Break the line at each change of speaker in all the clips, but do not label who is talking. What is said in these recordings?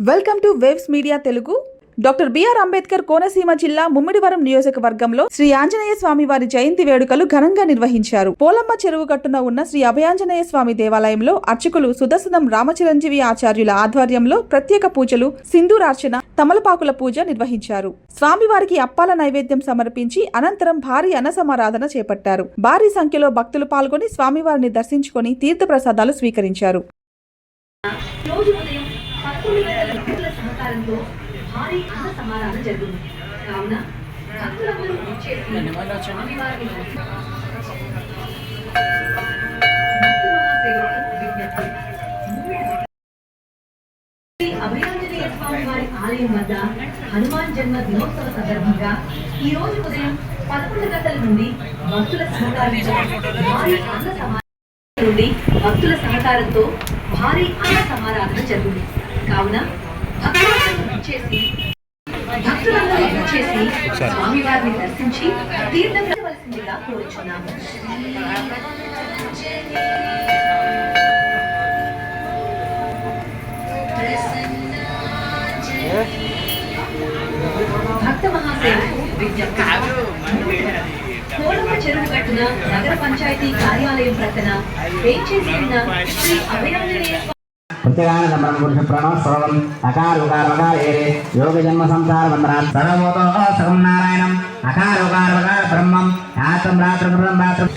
Welcome to waves media Telugu. Doctor BR Ambedkar Konaseema జిల్లా ముమ్మిడివరం నియోజకవర్గంలో శ్రీ ఆంజనేయ స్వామి వారి జయంతి వేడుకలు ఘనంగా నిర్వహించారు. పోలమ్మ చెరువు గట్టున ఉన్న శ్రీ అభయాంజనేయ స్వామి దేవాలయంలో అర్చకులు సుదర్శనం రామచిరంజీవి ఆచార్యుల ఆధ్వర్యంలో ప్రత్యేక పూజలు, సింధూరార్చన, తమలపాకుల పూజ నిర్వహించారు. స్వామివారికి అప్పాల నైవేద్యం సమర్పించి అనంతరం భారీ అన్నసమారాధన చేపట్టారు. భారీ సంఖ్యలో భక్తులు పాల్గొని స్వామివారిని దర్శించుకొని తీర్థప్రసాదాలు స్వీకరించారు.
భారీ అన్న సమారాధన జరుగుతుంది. కావున భక్తులందరూ వచ్చేసి స్వామివారిని అభయాంజనేయ స్వామి వారి ఆలయం వద్ద హనుమాన్ జన్మ దినోత్సవ సందర్భంగా ఈ రోజు ఉదయం 11 గంటల నుండి భక్తుల సహకారంతో భారీ అన్న సమారాధన జరుగుతుంది. కావున భక్తులందరూ వచ్చేసి స్వామివారిని దర్శించి తీర్థం ఇవ్వవలసిందిగా కోరుచున్నాము. భక్త మహాసేవకు విజ్ఞప్తి. పోలమ్మ చెరువు గట్టున నగర పంచాయతీ కార్యాలయం ప్రక్కన వేంచేసి ఉన్న శ్రీ అభయాంజనేయ
ప్రత్యేగానందం పురుష ప్రణవ సర్వం అకారుకారవకారే యోగ జన్మ సంసార బంధనాత్ సర్వోతో సర్వం నారాయణం అకారుకారవకార బ్రహ్మం యాత్రం రాత్రం బ్రహ్మ రాత్రం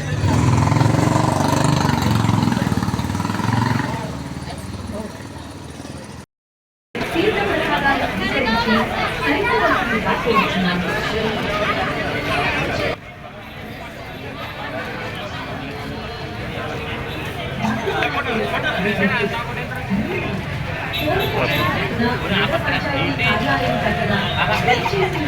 పంచాయతీ కార్యాలయం ప్రక్కన